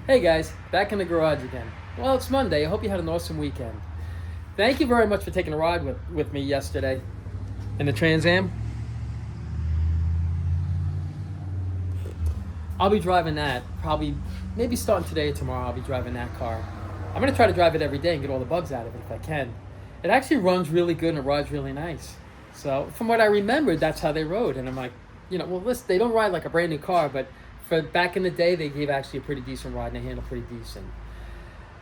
Hey guys, back in the garage again. Well, it's Monday. I hope you had an awesome weekend. Thank you very much for taking a ride with me yesterday in the Trans Am. I'll be driving that probably, maybe starting today or tomorrow. I'll be driving that car. I'm going to try to drive it every day and get all the bugs out of it if I can. It actually runs really good and it rides really nice. So, from what I remembered, that's how they rode. And I'm like, well, listen, they don't ride like a brand new car, but for back in the day, they gave actually a pretty decent ride and they handle pretty decent.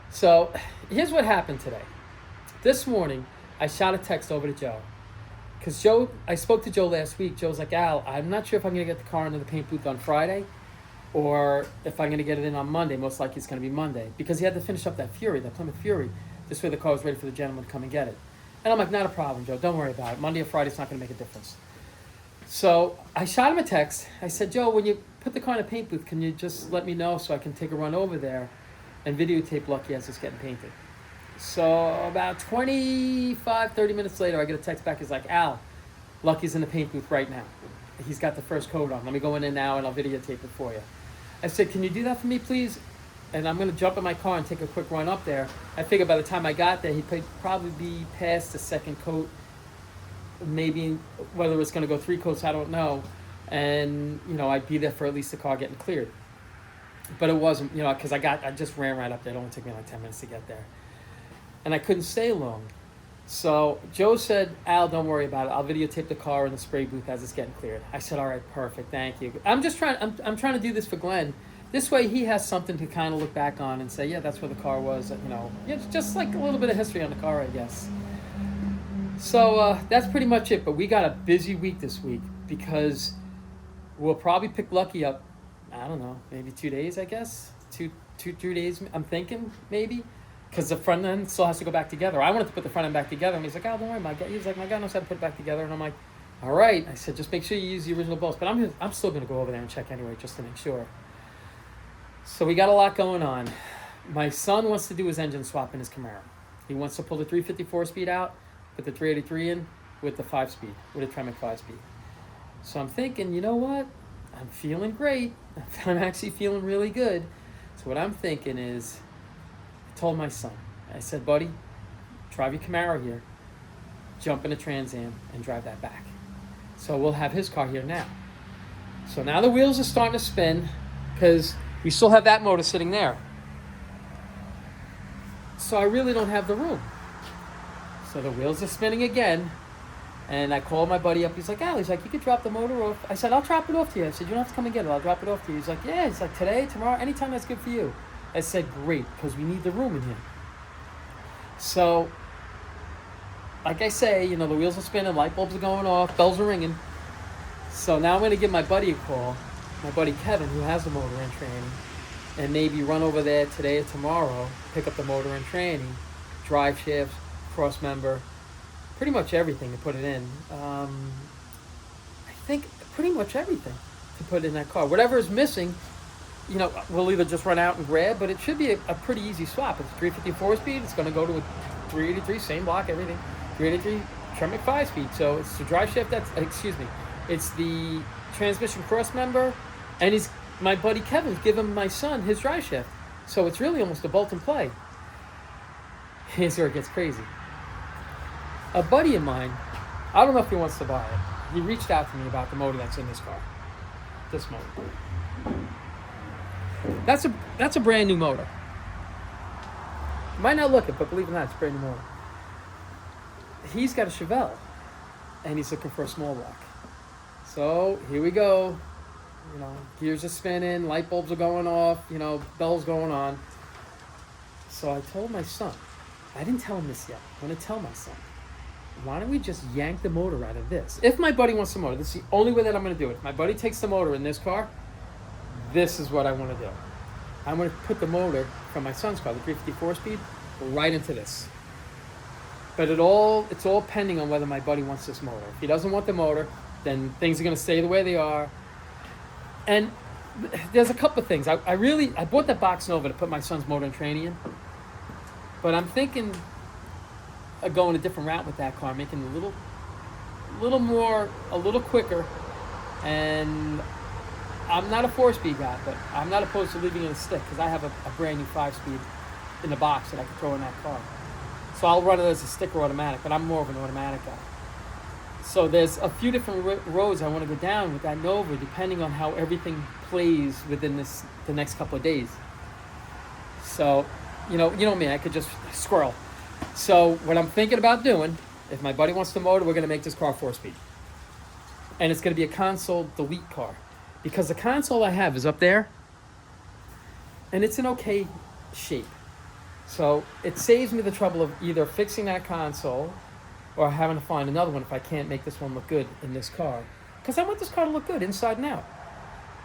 So, here's what happened today. This morning, I shot a text over to Joe. Because I spoke to Joe last week. Joe's like, Al, I'm not sure if I'm going to get the car into the paint booth on Friday or if I'm going to get it in on Monday. Most likely it's going to be Monday. Because he had to finish up that Plymouth Fury. This way the car was ready for the gentleman to come and get it. And I'm like, not a problem, Joe. Don't worry about it. Monday or Friday, it's not going to make a difference. So I shot him a text. I said, Joe, when you put the car in a paint booth, can you just let me know so I can take a run over there and videotape Lucky as it's getting painted? So about 25, 30 minutes later, I get a text back. He's like, Al, Lucky's in the paint booth right now. He's got the first coat on. Let me go in there now and I'll videotape it for you. I said, can you do that for me, please? And I'm going to jump in my car and take a quick run up there. I figured by the time I got there, he'd probably be past the second coat. Maybe whether it's going to go 3 coats, I don't know. And, I'd be there for at least the car getting cleared. But it wasn't, because I just ran right up there. It only took me like 10 minutes to get there. And I couldn't stay long. So Joe said, Al, don't worry about it. I'll videotape the car in the spray booth as it's getting cleared. I said, all right, perfect, thank you. I'm trying to do this for Glenn. This way he has something to kind of look back on and say, yeah, that's where the car was. Just like a little bit of history on the car, I guess. So that's pretty much it. But we got a busy week this week because we'll probably pick Lucky up, I don't know, maybe 2 days, I guess. 2, 3 days, I'm thinking, maybe. Because the front end still has to go back together. I wanted to put the front end back together. And he's like, oh, don't worry, my guy. He's like, my guy knows how to put it back together. And I'm like, all right. I said, just make sure you use the original bolts. But I'm still going to go over there and check anyway, just to make sure. So we got a lot going on. My son wants to do his engine swap in his Camaro. He wants to pull the 354 speed out, put the 383 in with the 5-speed, with a Tremec 5-speed. So I'm thinking, you know what? I'm feeling great. I'm actually feeling really good. So what I'm thinking is, I told my son, I said, buddy, drive your Camaro here, jump in a Trans Am, and drive that back. So we'll have his car here now. So now the wheels are starting to spin because we still have that motor sitting there. So I really don't have the room. So the wheels are spinning again. And I called my buddy up. He's like, Al, you could drop the motor off. I said, I'll drop it off to you. I said, you don't have to come and get it. I'll drop it off to you. He's like, yeah. He's like, today, tomorrow, anytime that's good for you. I said, great, because we need the room in here. So, like I say, the wheels are spinning, light bulbs are going off, bells are ringing. So now I'm going to give my buddy a call, my buddy Kevin, who has the motor and training, and maybe run over there today or tomorrow, pick up the motor and training, drive shafts, cross member, pretty much everything to put it in. I think pretty much everything to put in that car. Whatever is missing, we'll either just run out and grab, but it should be a pretty easy swap. It's a 354 speed. It's going to go to a 383, same block, everything. 383 Tremec 5 speed. So it's the drive shaft. It's the transmission cross member, and my buddy Kevin's giving my son his drive shaft. So it's really almost a bolt and play. Here's where it gets crazy. A buddy of mine, I don't know if he wants to buy it. He reached out to me about the motor that's in this car. This motor. That's a brand new motor. You might not look it, but believe it or not, it's a brand new motor. He's got a Chevelle, and he's looking for a small block. So here we go. Gears are spinning, light bulbs are going off, bells going on. So I told my son, I didn't tell him this yet. I'm going to tell my son, why don't we just yank the motor out of this? If my buddy wants the motor, this is the only way that I'm going to do it. If my buddy takes the motor in this car, this is what I want to do. I'm going to put the motor from my son's car, the 354 speed, right into this. But it's all pending on whether my buddy wants this motor. If he doesn't want the motor, then things are going to stay the way they are. And there's a couple of things. I bought that box Nova to put my son's motor and training in. But I'm thinking of going a different route with that car, making it a little quicker, and I'm not a 4-speed guy, but I'm not opposed to leaving it in a stick because I have a brand new 5-speed in the box that I can throw in that car. So I'll run it as a stick or automatic, but I'm more of an automatic guy. So there's a few different roads I want to go down with that Nova, depending on how everything plays within the next couple of days. So, you know me, I could just squirrel. So what I'm thinking about doing, if my buddy wants to motor, we're going to make this car 4-speed. And it's going to be a console delete car. Because the console I have is up there, and it's in okay shape. So it saves me the trouble of either fixing that console or having to find another one if I can't make this one look good in this car. Because I want this car to look good inside and out.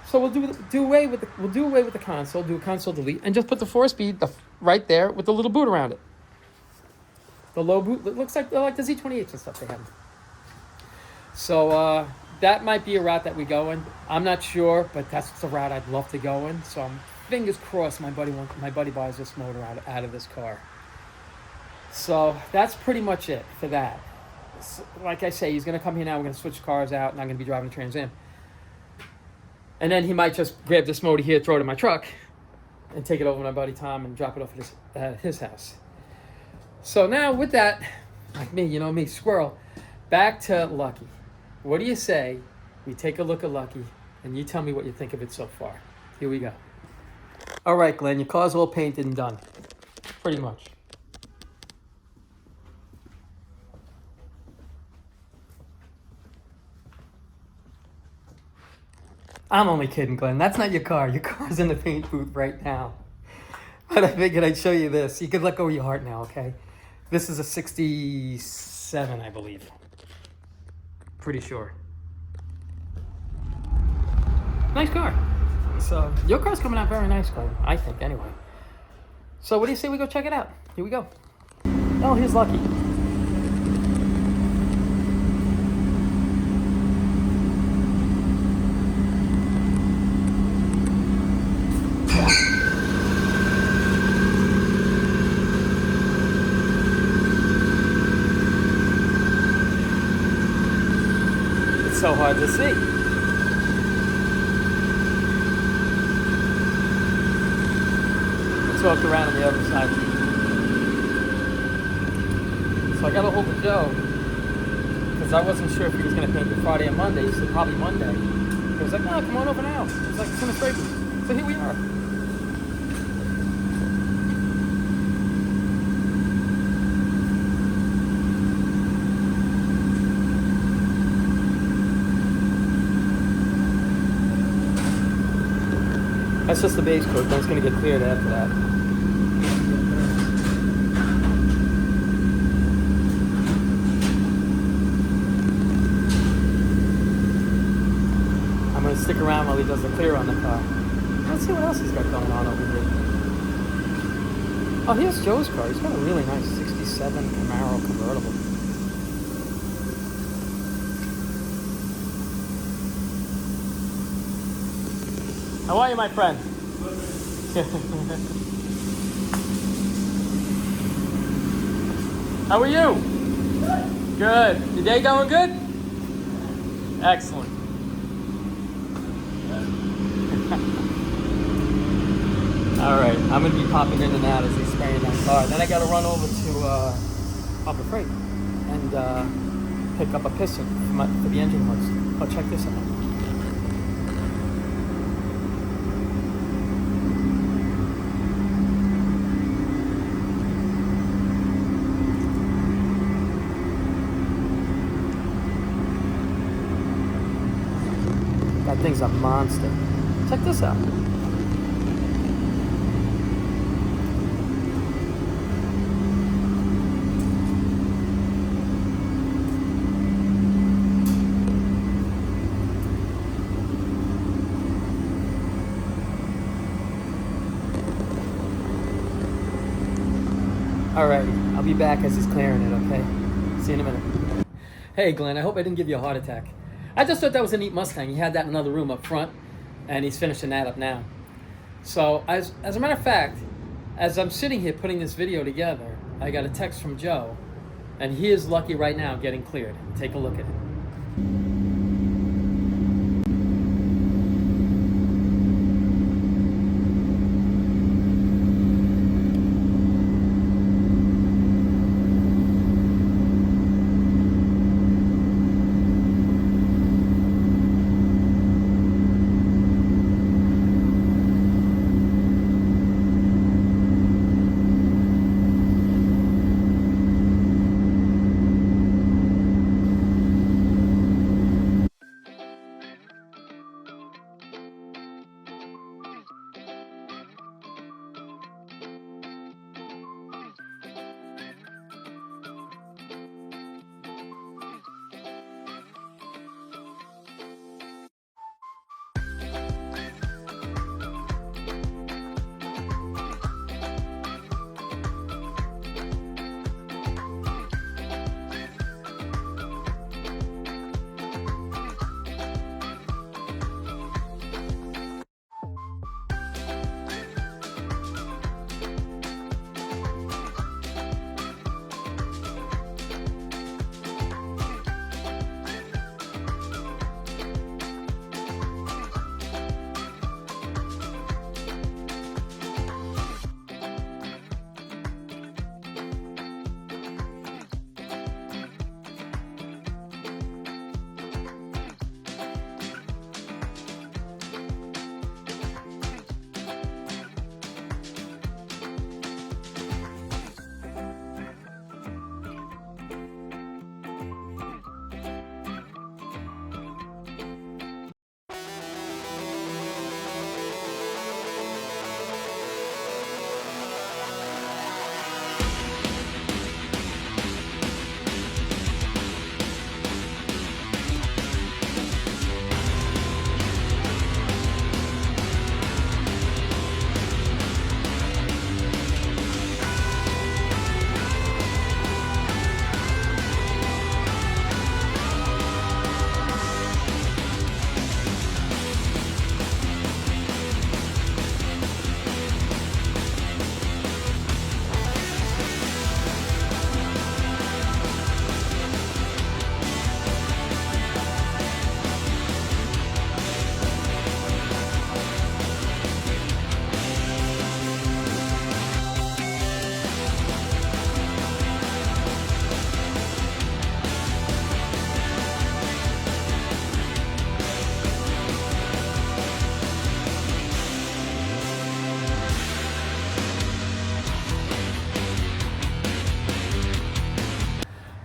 So we'll do away with the console, do a console delete, and just put the 4-speed right there with the little boot around it. The low boot, it looks like the Z28s and stuff they have. So that might be a route that we go in. I'm not sure, but that's the route I'd love to go in. So I'm fingers crossed my buddy buys this motor out of this car. So that's pretty much it for that. So, like I say, he's going to come here now. We're going to switch cars out, and I'm going to be driving the Trans Am. And then he might just grab this motor here, throw it in my truck, and take it over to my buddy Tom and drop it off at his house. So now with that, like me, you know me, squirrel, back to Lucky. What do you say we take a look at Lucky, and you tell me what you think of it so far? Here we go. All right, Glenn, your car's all painted and done. Pretty much. I'm only kidding, Glenn. That's not your car. Your car's in the paint booth right now. But I figured I'd show you this. You could let go of your heart now, okay? This is a 67, I believe. Pretty sure. Nice car. So, your car's coming out very nice, Glenn. I think, anyway. So, what do you say we go check it out? Here we go. Oh, here's Lucky. So hard to see. Let's walk around on the other side. So I got a hold of Joe because I wasn't sure if he was going to paint it Friday or Monday. He said probably Monday. He was like, no, come on over now. It's like it's in the spray booth. So here we are. That's just the base coat, then it's going to get cleared after that. I'm going to stick around while he does the clear on the car. Let's see what else he's got going on over here. Oh, here's Joe's car. He's got a really nice 67 Camaro convertible. How are you, my friend? How are you? Good. Your day going good? Excellent. All right, I'm going to be popping in and out as he's spraying that car. Then I got to run over to Harbor Freight and pick up a piston for the engine hoist. Oh, check this out. That thing's a monster. Check this out. Alrighty, I'll be back as he's clearing it, okay? See you in a minute. Hey Glenn, I hope I didn't give you a heart attack. I just thought that was a neat Mustang. He had that in another room up front, and he's finishing that up now. So, as a matter of fact, as I'm sitting here putting this video together, I got a text from Joe, and he is Lucky right now getting cleared. Take a look at it.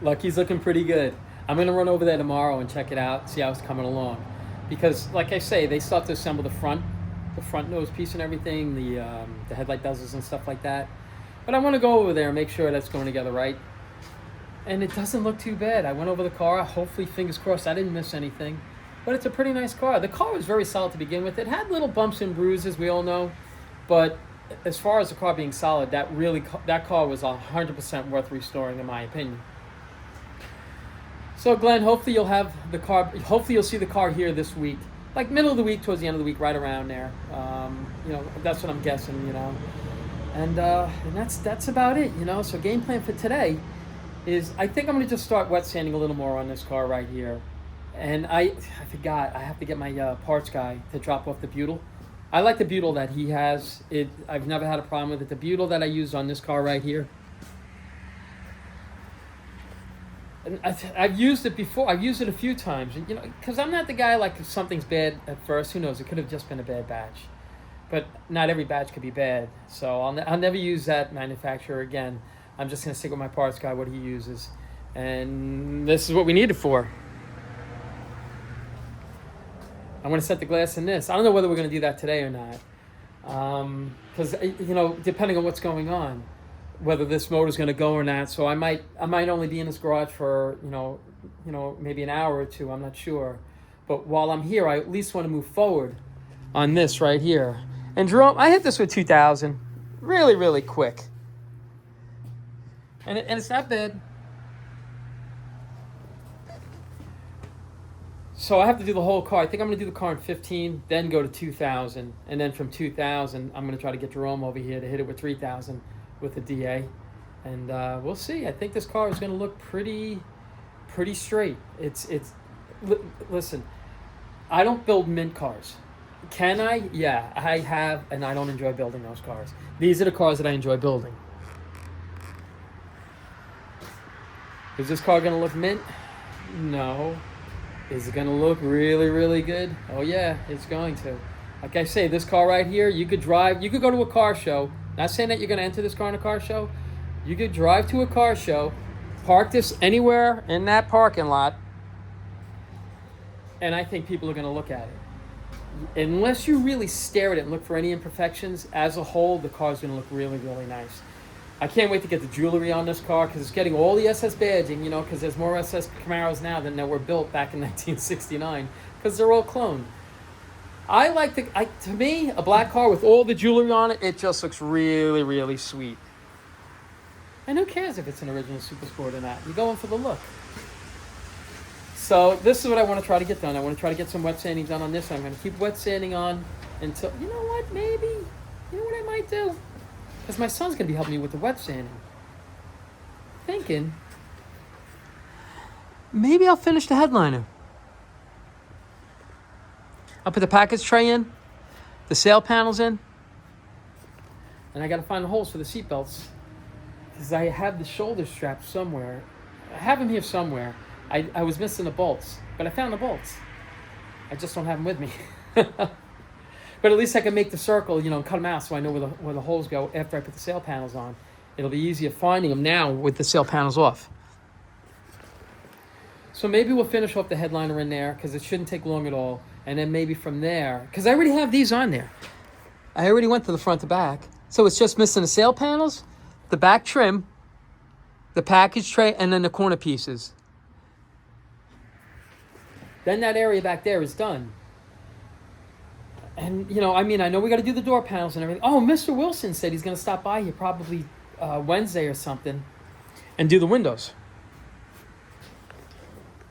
Lucky's looking pretty good. I'm gonna run over there tomorrow and check it out, see how it's coming along, because like I say, they still have to assemble the front nose piece and everything, the headlight bezels and stuff like that. But I want to go over there and make sure that's going together right. And it doesn't look too bad. I went over the car. Hopefully, fingers crossed, I didn't miss anything. But it's a pretty nice car. The car was very solid to begin with. It had little bumps and bruises, we all know. But as far as the car being solid, that car was 100% worth restoring, in my opinion. So, Glenn, hopefully you'll have the car. Hopefully you'll see the car here this week, like middle of the week, towards the end of the week, right around there. That's what I'm guessing. And that's about it. So game plan for today is I think I'm gonna just start wet sanding a little more on this car right here. And I forgot, I have to get my parts guy to drop off the butyl. I like the butyl that he has. I've never had a problem with it. The butyl that I used on this car right here. And I've used it before. I've used it a few times. And, because I'm not the guy, like, if something's bad at first, who knows? It could have just been a bad batch. But not every batch could be bad. So I'll never use that manufacturer again. I'm just going to stick with my parts guy, what he uses. And this is what we need it for. I'm going to set the glass in this. I don't know whether we're going to do that today or not. Because, depending on what's going on, whether this motor's going to go or not. So I might only be in this garage for, maybe an hour or two. I'm not sure. But while I'm here, I at least want to move forward on this right here. And Jerome, I hit this with 2000 really, really quick. And it's not bad. So I have to do the whole car. I think I'm going to do the car in 15, then go to 2000. And then from 2000, I'm going to try to get Jerome over here to hit it with 3000 with the DA. And we'll see. I think this car is going to look pretty straight. Listen, I don't build mint cars. Can I? Yeah, I have, and I don't enjoy building those cars. These are the cars that I enjoy building. Is this car going to look mint? No. Is it going to look really, really good? Oh, yeah, it's going to. Like I say, this car right here, you could go to a car show. Not saying that you're going to enter this car in a car show. You could drive to a car show, park this anywhere in that parking lot, and I think people are going to look at it. Unless you really stare at it and look for any imperfections, as a whole, the car's going to look really, really nice. I can't wait to get the jewelry on this car because it's getting all the SS badging, because there's more SS Camaros now than there were built back in 1969 because they're all cloned. To me, a black car with all the jewelry on it, it just looks really, really sweet. And who cares if it's an original Super Sport or not? You're going for the look. So this is what I want to try to get done. I want to try to get some wet sanding done on this. I'm going to keep wet sanding on until, you know what I might do? Because my son's going to be helping me with the wet sanding. Thinking, maybe I'll finish the headliner. I'll put the package tray in, the sail panels in, and I got to find the holes for the seat belts. Because I have the shoulder straps somewhere. I have them here somewhere. I was missing the bolts, but I found the bolts. I just don't have them with me. But at least I can make the circle, and cut them out so I know where the holes go after I put the sail panels on. It'll be easier finding them now with the sail panels off. So maybe we'll finish off the headliner in there because it shouldn't take long at all. And then maybe from there, because I already have these on there. I already went to the front to back. So it's just missing the sail panels, the back trim, the package tray, and then the corner pieces. Then that area back there is done. And, I know we got to do the door panels and everything. Oh, Mr. Wilson said he's going to stop by here probably Wednesday or something and do the windows.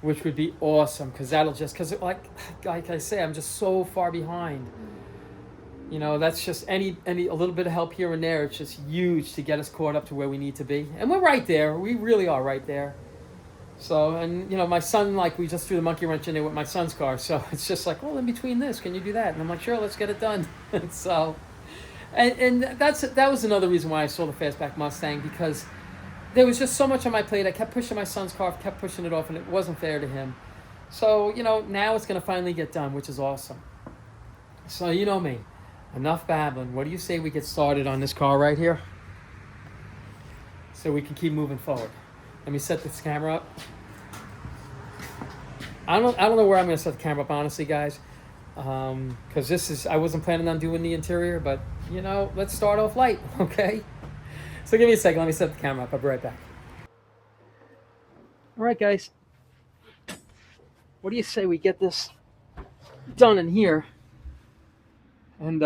Which would be awesome because like I say, I'm just so far behind. That's just a little bit of help here and there. It's just huge to get us caught up to where we need to be. And we're right there. We really are right there. So, and, my son, we just threw the monkey wrench in there with my son's car. So it's just like, well, in between this, can you do that? And I'm like, sure, let's get it done. So, and that was another reason why I sold the fastback Mustang, because there was just so much on my plate. I kept pushing my son's car, kept pushing it off, and it wasn't fair to him. So, now it's going to finally get done, which is awesome. So, you know me. Enough babbling. What do you say we get started on this car right here? So we can keep moving forward. Let me set this camera up. I don't know where I'm gonna set the camera up, honestly, guys. Because I wasn't planning on doing the interior, but let's start off light, okay? So give me a second. Let me set the camera up. I'll be right back. All right, guys. What do you say we get this done in here? And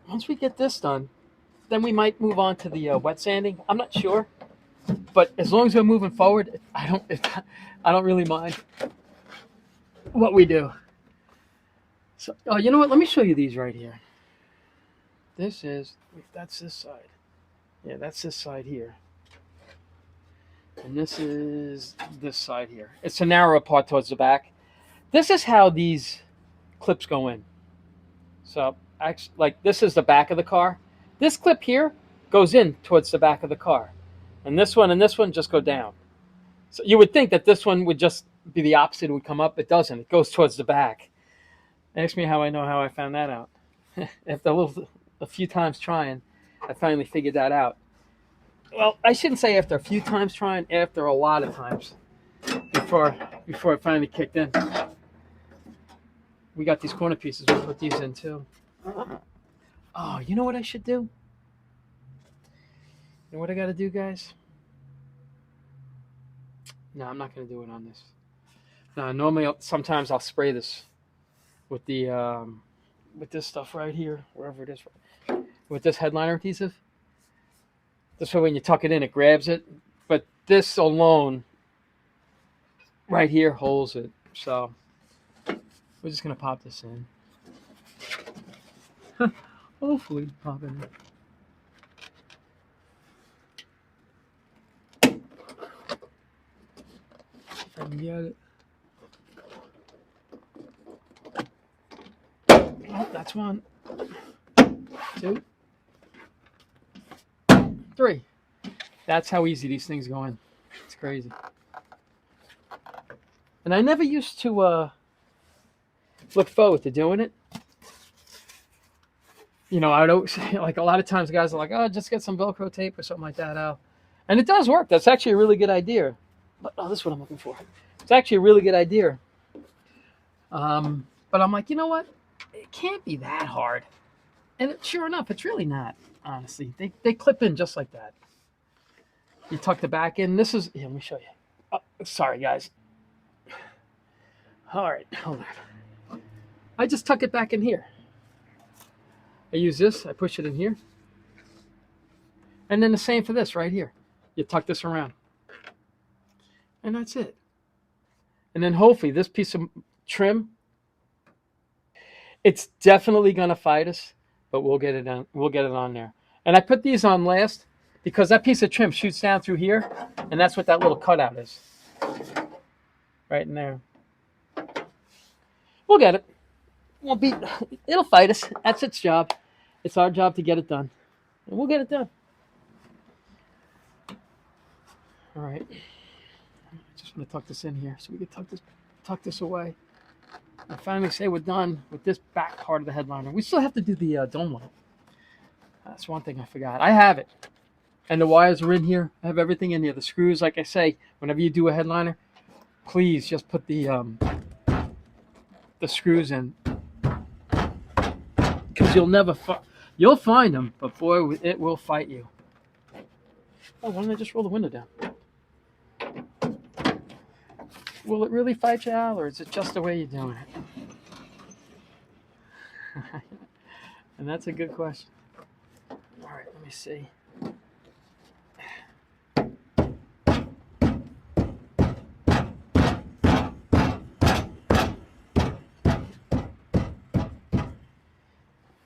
once we get this done, then we might move on to the wet sanding. I'm not sure, but as long as we're moving forward, I don't really mind what we do. So, you know what? Let me show you these right here. That's this side. Yeah, that's this side here. And this is this side here. It's a narrower part towards the back. This is how these clips go in. So, actually, like this is the back of the car. This clip here goes in towards the back of the car. And this one just go down. So you would think that this one would just be the opposite, it would come up. It doesn't. It goes towards the back. Ask me how I know how I found that out. After a few times trying, I finally figured that out. Well, I shouldn't say after a few times trying, after a lot of times before it finally kicked in. We got these corner pieces. We'll put these in too. Oh, you know what I should do? You know what I got to do, guys? No, I'm not going to do it on this. No, normally sometimes I'll spray this with the with this stuff right here, wherever it is, with this headliner adhesive. This way, when you tuck it in, it grabs it. But this alone, right here, holds it. So we're just gonna pop this in. Hopefully, pop it in. If I can get it. Oh, that's 1, 2, 3. That's how easy these things go in. It's crazy. And I never used to look forward to doing it. I don't like a lot of times guys are like, oh, just get some Velcro tape or something like that out. And it does work. That's actually a really good idea. But this is what I'm looking for. It's actually a really good idea. But I'm like, you know what? It can't be that hard. And sure enough, it's really not, honestly. They clip in just like that. You tuck the back in. Here, let me show you. Oh, sorry, guys. All right, hold on. I just tuck it back in here. I use this. I push it in here. And then the same for this right here. You tuck this around. And that's it. And then hopefully this piece of trim, it's definitely going to fight us, but we'll get it on. We'll get it on there. And I put these on last because that piece of trim shoots down through here, and that's what that little cutout is. Right in there. We'll get it. It'll fight us. That's its job. It's our job to get it done. And we'll get it done. All right. I just want to tuck this in here so we can tuck this away. And finally say we're done with this back part of the headliner. We still have to do the dome light. That's one thing I forgot. I have it. And the wires are in here. I have everything in here. The screws, like I say, whenever you do a headliner, please just put the screws in. Because you'll find them, but boy, it will fight you. Oh, why don't I just roll the window down? Will it really fight you, Al, or is it just the way you're doing it? And that's a good question. All right, let me see.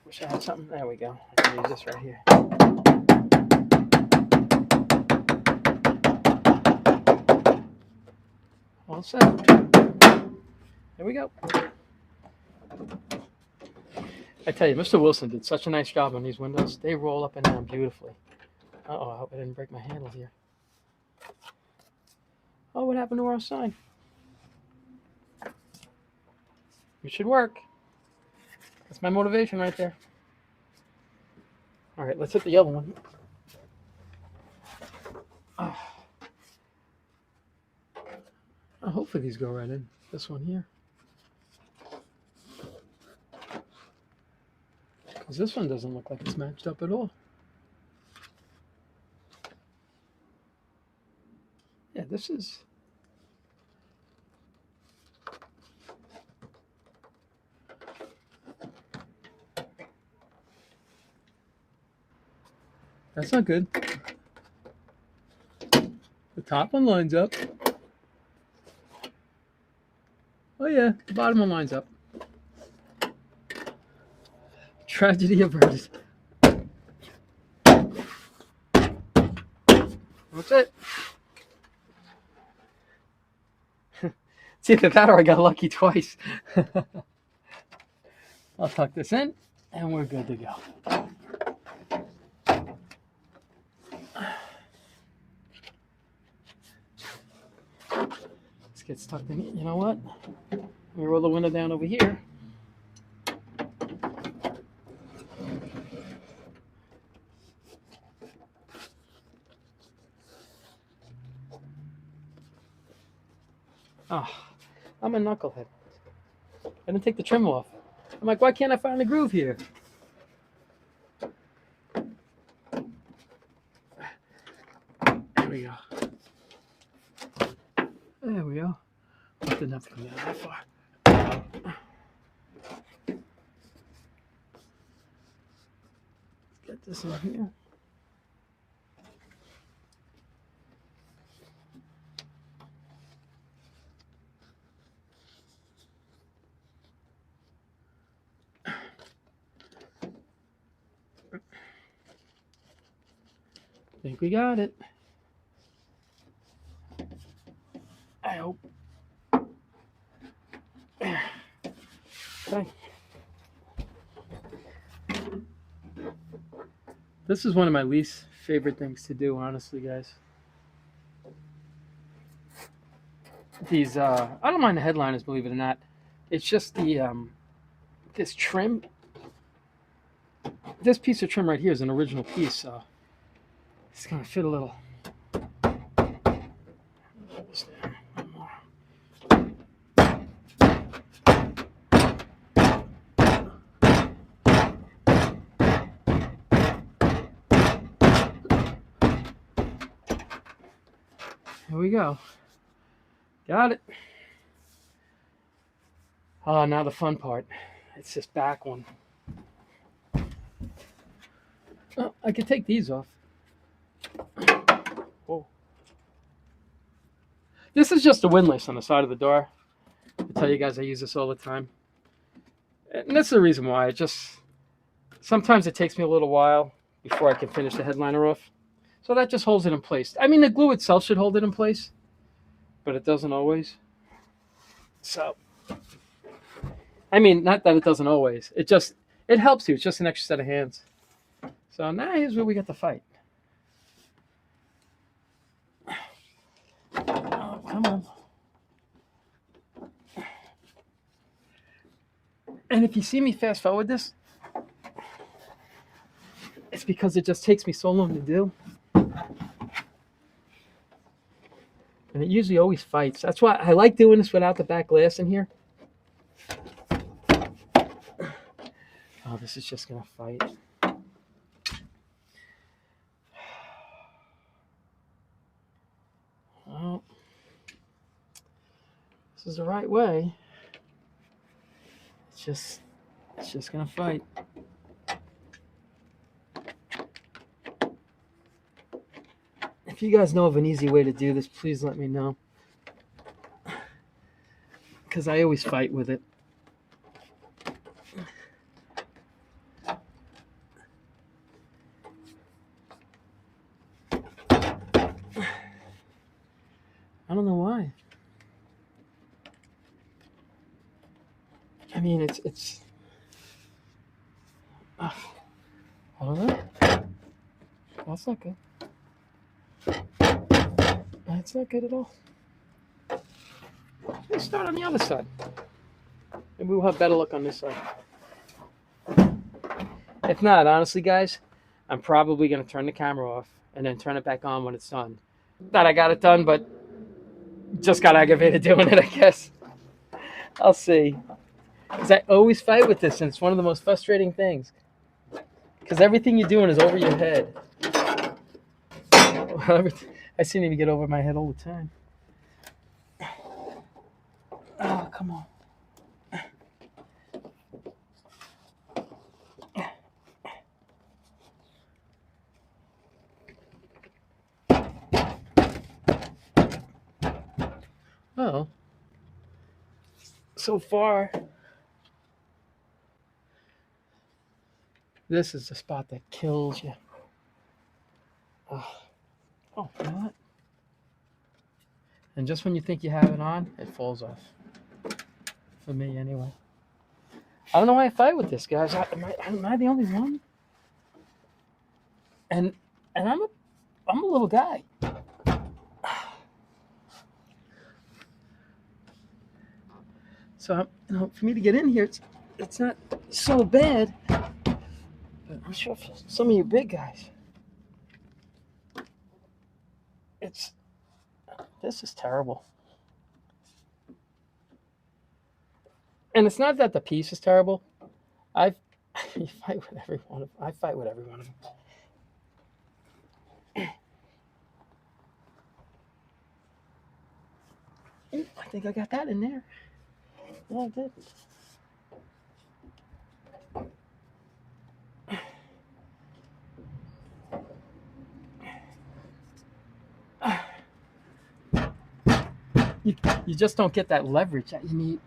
Wish I had something. There we go. I can use this right here. All set. Here we go. I tell you, Mr. Wilson did such a nice job on these windows. They roll up and down beautifully. Uh-oh, I hope I didn't break my handle here. Oh, what happened to our sign? It should work. That's my motivation right there. All right, let's hit the other one. Oh. Hopefully these go right in. This one here. Because this one doesn't look like it's matched up at all. Yeah, this is... That's not good. The top one lines up. Oh yeah, the bottom one lines up. Tragedy averted. That's it. It's either that or I got lucky twice. I'll tuck this in and we're good to go. This gets tucked in. You know what? Let me roll the window down over here. Oh, I'm a knucklehead. I didn't take the trim off. I'm like, why can't I find the groove here? There we go. There we go. Didn't have to come down that far. Let's get this in here. I think we got it. I hope. Okay. This is one of my least favorite things to do, honestly, guys. These, I don't mind the headliners, believe it or not. It's just the, this trim. This piece of trim right here is an original piece, so it's gonna fit a little. Here we go. Got it. Oh, now the fun part. It's this back one. Oh, I could take these off. Whoa. This is just a windlass on the side of the door. I tell you guys I use this all the time. And that's the reason why. Sometimes it takes me a little while before I can finish the headliner off. So that just holds it in place. I mean, the glue itself should hold it in place, but it doesn't always. So, I mean, not that it doesn't always. It helps you. It's just an extra set of hands. So now here's where we got the fight. Oh, come on. And if you see me fast forward this, it's because it just takes me so long to do. And it usually always fights. That's why I like doing this without the back glass in here. Oh, this is just going to fight. Well, this is the right way. It's just going to fight. If you guys know of an easy way to do this, please let me know. Because I always fight with it. I don't know why. I mean, it's. I don't know. That's not good. That's not good at all. Let's start on the other side. Maybe we'll have better luck on this side. If not, honestly, guys, I'm probably going to turn the camera off and then turn it back on when it's done. Thought I got it done, but Just got aggravated doing it, I guess. I'll see. Because I always fight with this, and it's one of the most frustrating things. Because everything you're doing is over your head. I seem to get over my head all the time. Oh, come on. Oh. So far, this is the spot that kills you. Oh, you know what? And just when you think you have it on, it falls off. For me, anyway. I don't know why I fight with this, guys. Am I the only one? And I'm a little guy. So for me to get in here, it's not so bad. But I'm sure for some of you big guys, this is terrible. And it's not that the piece is terrible. I fight with every one of them. I think I got that in there. Yeah, I did. You just don't get that leverage that you need.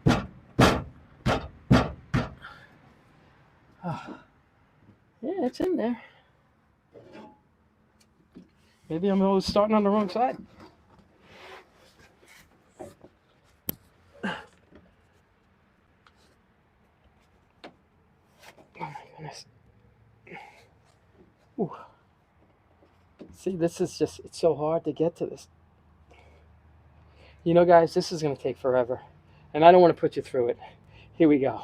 Yeah, it's in there. Maybe I'm always starting on the wrong side. Oh my goodness. Ooh. See, this is it's so hard to get to this. You know, guys, this is going to take forever. And I don't want to put you through it. Here we go.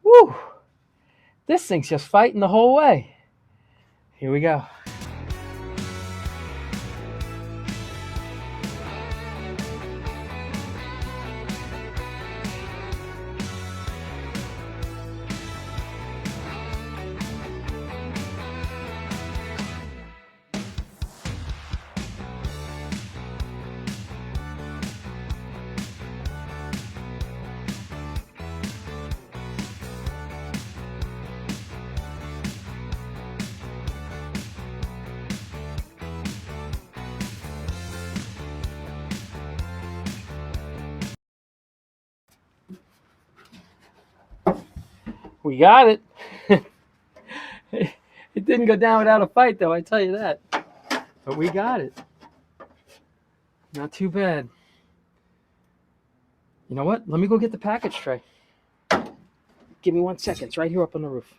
Woo! This thing's just fighting the whole way. Here we go. We got it. It didn't go down without a fight, though, I tell you that. But we got it. Not too bad. You know what? Let me go get the package tray. Give me 1 second. It's right here up on the roof.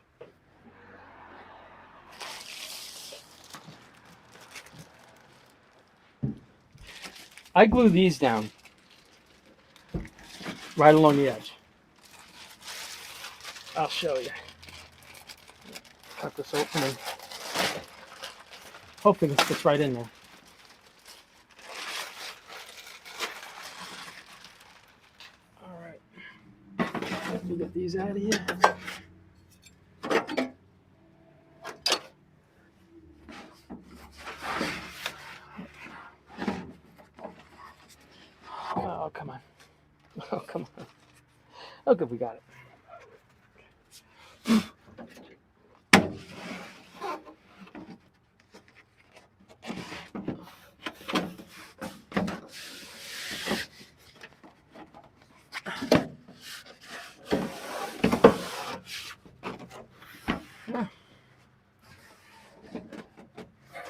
I glue these down right along the edge. I'll show you. Cut this open and hopefully it fits right in there. All right. Let me get these out of here. Oh, come on. Oh, come on. Oh, good, we got it.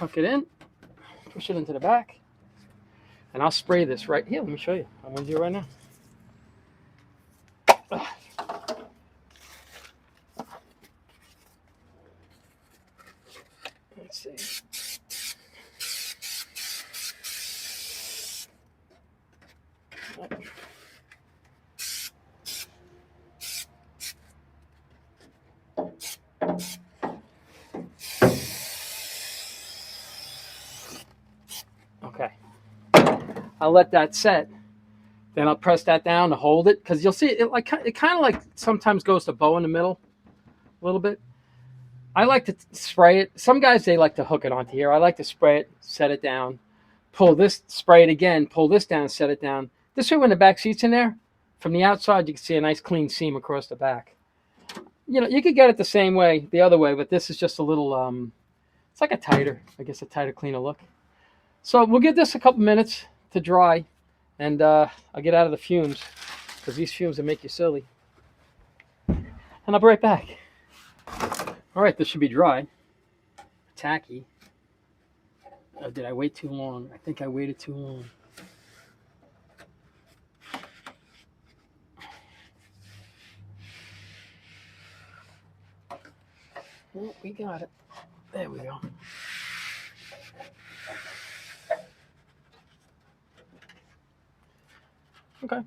tuck it in, push it into the back, and I'll spray this right here. Let me show you. I'm going to do it right now. Let's see. Okay. I'll let that set. Then I'll press that down to hold it, because you'll see it kind of like sometimes goes to bow in the middle a little bit. I like to spray it. Some guys, they like to hook it onto here. I like to spray it, set it down, pull this, spray it again, pull this down, set it down. This way, when the back seat's in there, from the outside, you can see a nice clean seam across the back. You know, you could get it the same way, the other way, but this is just a little, it's like a tighter, cleaner look. So we'll give this a couple minutes to dry, and I'll get out of the fumes, because these fumes will make you silly. And I'll be right back. All right, this should be dry. Tacky. Oh, did I wait too long? I think I waited too long. Oh, we got it. There we go. Okay.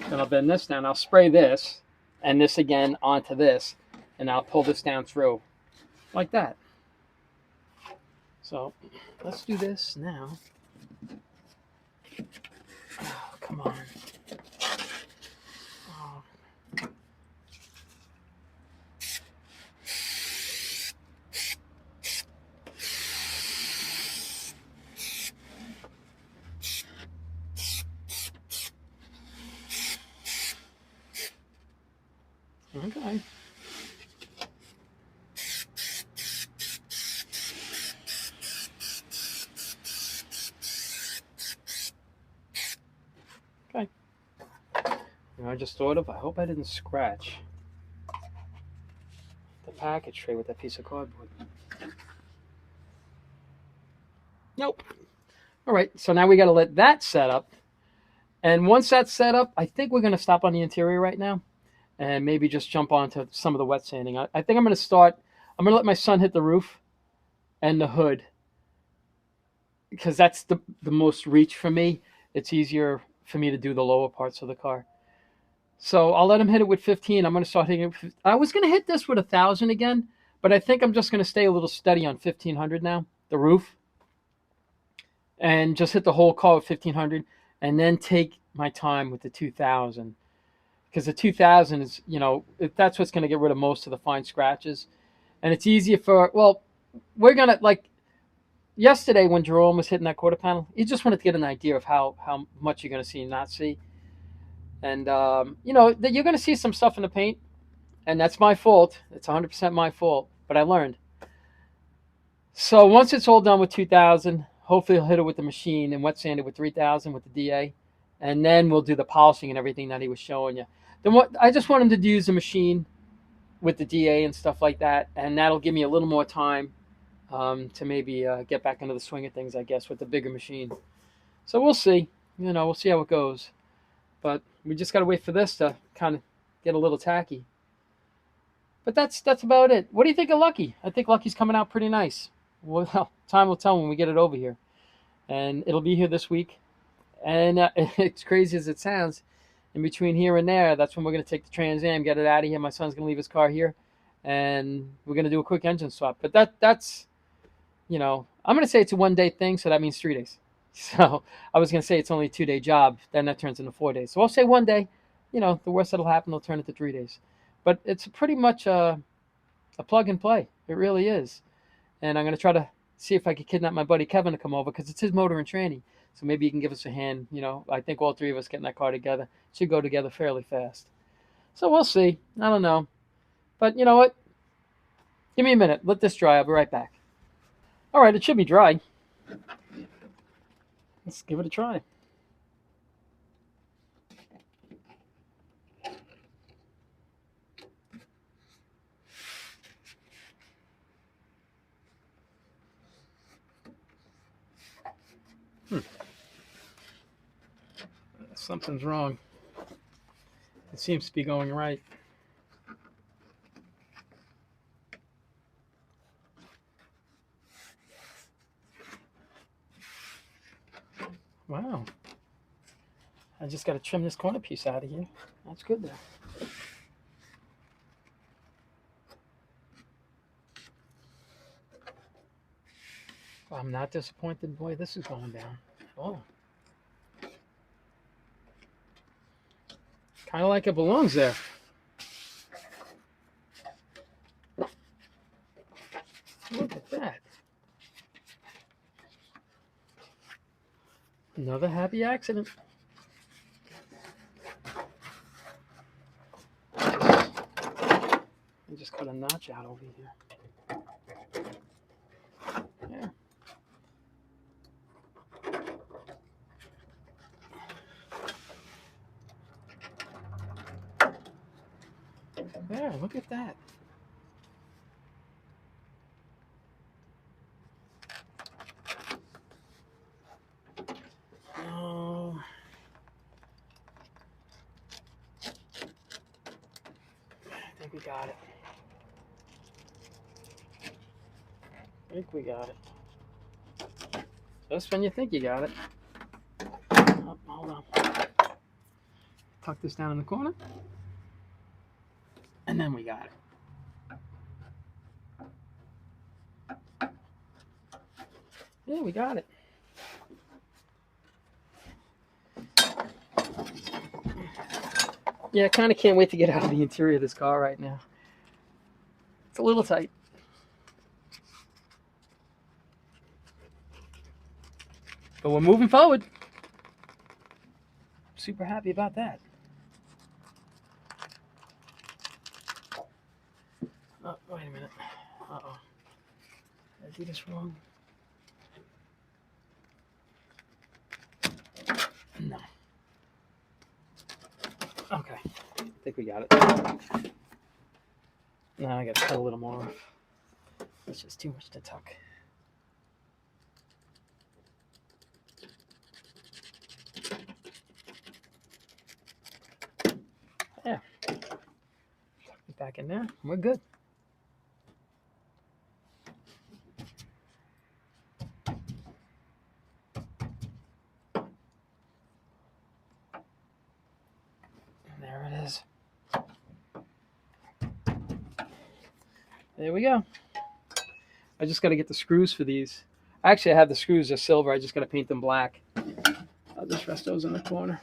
Then I'll bend this down. I'll spray this and this again onto this, and I'll pull this down through like that. So let's do this now. Oh, come on. Oh. Okay. Okay. You know, I just thought of, I hope I didn't scratch the package tray with that piece of cardboard. Nope. All right, so now we got to let that set up. And once that's set up, I think we're going to stop on the interior right now and maybe just jump onto some of the wet sanding. I think I'm going to let my son hit the roof and the hood, because that's the most reach for me. It's easier for me to do the lower parts of the car. So I'll let him hit it with 15. I'm going to start hitting it. I was going to hit this with 1,000 again, but I think I'm just going to stay a little steady on 1,500 now, the roof, and just hit the whole car with 1,500, and then take my time with the 2,000. Because the 2,000 is, you know, that's what's going to get rid of most of the fine scratches. And it's easier for, well, we're going to, like, yesterday when Jerome was hitting that quarter panel, he just wanted to get an idea of how much you're going to see and not see. And, you know, you're going to see some stuff in the paint, and that's my fault. It's 100% my fault, but I learned. So once it's all done with 2,000, hopefully he'll hit it with the machine and wet sand it with 3,000 with the DA. And then we'll do the polishing and everything that he was showing you. Then what? I just want him to use the machine with the DA and stuff like that, and that'll give me a little more time to maybe get back into the swing of things, I guess, with the bigger machine. So we'll see. You know, we'll see how it goes. But we just got to wait for this to kind of get a little tacky. But that's about it. What do you think of Lucky? I think Lucky's coming out pretty nice. Well, time will tell when we get it over here. And it'll be here this week. And it's crazy as it sounds, in between here and there, that's when we're going to take the Trans Am, get it out of here. My son's going to leave his car here, and we're going to do a quick engine swap. But that's, you know, I'm going to say it's a 1 day thing, so that means 3 days. So I was going to say it's only a 2 day job, then that turns into 4 days. So I'll say 1 day. You know, the worst that'll happen, they'll turn it to 3 days. But it's pretty much a plug and play. It really is. And I'm going to try to see if I can kidnap my buddy Kevin to come over, because it's his motor and tranny. So maybe he can give us a hand. You know, I think all three of us getting that car together should go together fairly fast. So we'll see. I don't know. But you know what? Give me a minute. Let this dry. I'll be right back. All right, it should be dry. Let's give it a try. Something's wrong. It seems to be going right. Wow. I just got to trim this corner piece out of here. That's good there. I'm not disappointed. Boy, this is going down. Oh. Kind of like it belongs there. Look at that. Another happy accident. I just cut a notch out over here. There. There, look at that. Oh. I think we got it. We got it. Just when you think you got it. Oh, hold on. Tuck this down in the corner. And then we got it. Yeah, we got it. Yeah, I kind of can't wait to get out of the interior of this car right now. It's a little tight. But we're moving forward. Super happy about that. Oh, wait a minute. Uh-oh. Did I do this wrong? No. Okay. I think we got it. Now I gotta cut a little more off. It's just too much to tuck. Yeah. Tuck it back in there. We're good. There it is. There we go. I just got to get the screws for these. Actually, I have the screws, they're silver. I just got to paint them black. I'll just rest those in the corner.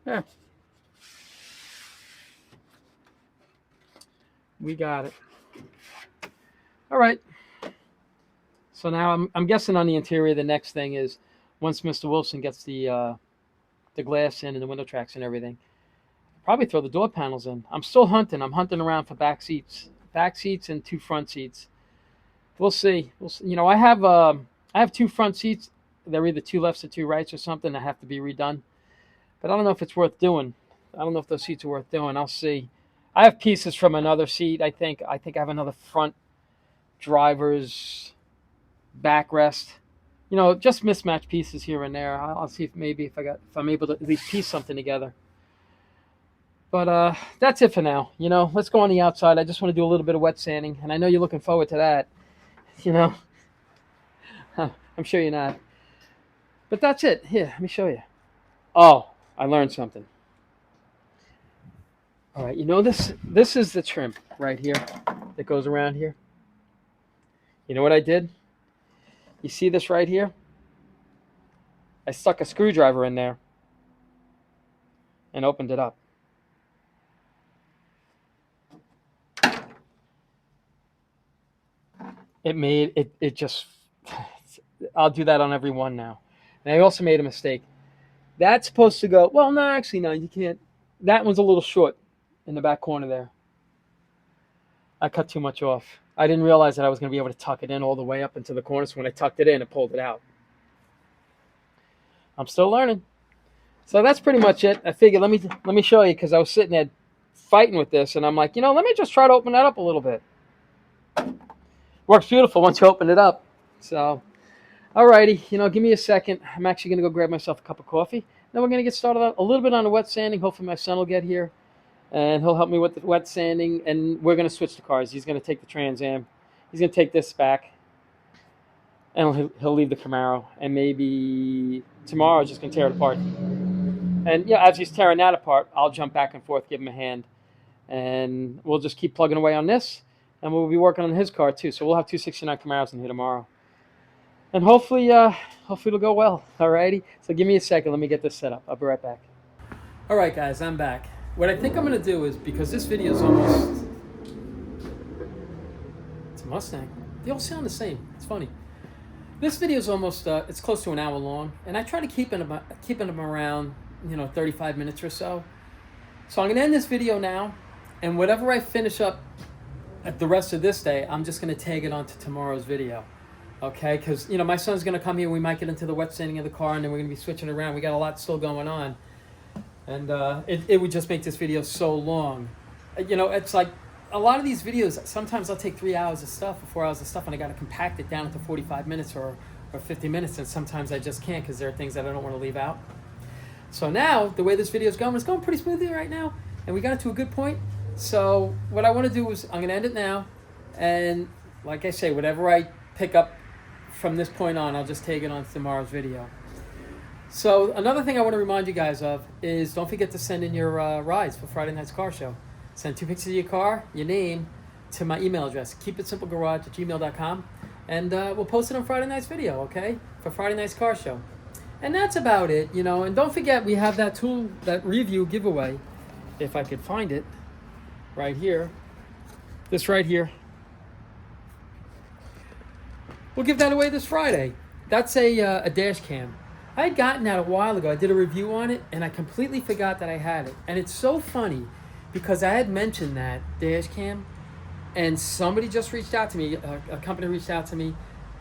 Yeah. We got it. All right. So now I'm guessing on the interior, the next thing is once Mr. Wilson gets the glass in and the window tracks and everything, probably throw the door panels in. I'm still hunting. I'm hunting around for back seats and 2 front seats. We'll see. You know, I have 2 front seats. They're either 2 lefts or 2 rights or something that have to be redone. But I don't know if it's worth doing. I don't know if those seats are worth doing. I'll see. I have pieces from another seat. I think I have another front driver's backrest. You know, just mismatched pieces here and there. I'll see if I'm able to at least piece something together. But that's it for now. You know, let's go on the outside. I just want to do a little bit of wet sanding, and I know you're looking forward to that. You know, I'm sure you're not. But that's it. Here, let me show you. Oh, I learned something. All right, you know this is the trim right here that goes around here. You know what I did? You see this right here? I stuck a screwdriver in there and opened it up. It just, I'll do that on every one now. And I also made a mistake. That's supposed to go, well, no, actually, no, you can't. That one's a little short in the back corner there. I cut too much off. I didn't realize that I was going to be able to tuck it in all the way up into the corner. So when I tucked it in, it pulled it out. I'm still learning. So that's pretty much it. I figured let me show you because I was sitting there fighting with this, and I'm like, let me just try to open that up a little bit. Works beautiful once you open it up. So, alrighty, give me a second. I'm actually gonna go grab myself a cup of coffee. Then we're gonna get started on, a little bit on the wet sanding. Hopefully my son will get here, and he'll help me with the wet sanding. And we're gonna switch the cars. He's gonna take the Trans Am. He's gonna take this back, and he'll leave the Camaro. And maybe tomorrow, I'm just gonna tear it apart. And yeah, as he's tearing that apart, I'll jump back and forth, give him a hand, and we'll just keep plugging away on this. And we'll be working on his car too. So we'll have 269 Camaros in here tomorrow. And hopefully it'll go well. Alrighty. So give me a second. Let me get this set up. I'll be right back. All right, guys, I'm back. What I think I'm gonna do is, because this video is almost, it's a Mustang. They all sound the same. It's funny. This video is almost it's close to an hour long, and I try to keep them around 35 minutes or so. So I'm gonna end this video now, and whatever I finish up at the rest of this day, I'm just gonna tag it onto tomorrow's video. Okay, because my son's gonna come here. We might get into the wet sanding of the car, and then we're gonna be switching around. We got a lot still going on, and it would just make this video so long. It's like a lot of these videos. Sometimes I'll take 3 hours of stuff or 4 hours of stuff, and I got to compact it down into 45 minutes or 50 minutes. And sometimes I just can't, because there are things that I don't want to leave out. So now the way this video is going, it's going pretty smoothly right now, and we got it to a good point. So what I want to do is I'm gonna end it now, and like I say, whatever I pick up from this point on, I'll just take it on to tomorrow's video. So another thing I want to remind you guys of is, don't forget to send in your rides for Friday night's car show. Send 2 pictures of your car, your name, to my email address, keepitsimplegarage@gmail.com, and we'll post it on Friday night's video, okay, for Friday night's car show. And that's about it, and don't forget, we have that tool, that review giveaway, if I could find it, right here, this right here. We'll give that away this Friday. That's a dash cam. I had gotten that a while ago. I did a review on it, and I completely forgot that I had it. And it's so funny, because I had mentioned that dash cam, and somebody just reached out to me, a company reached out to me,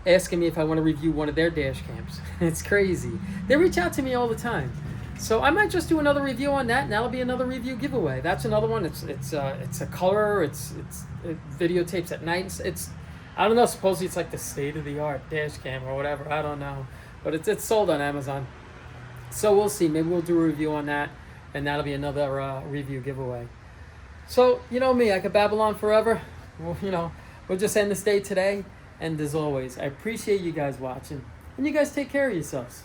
asking me if I want to review one of their dash cams. It's crazy. They reach out to me all the time. So I might just do another review on that, and that'll be another review giveaway. That's another one. It's a color. It videotapes at night. It's I don't know. Supposedly it's like the state of the art dash cam or whatever. I don't know, but it's sold on Amazon. So we'll see. Maybe we'll do a review on that, and that'll be another review giveaway. So me, I could babble on forever. Well, we'll just end this day today. And as always, I appreciate you guys watching, and you guys take care of yourselves.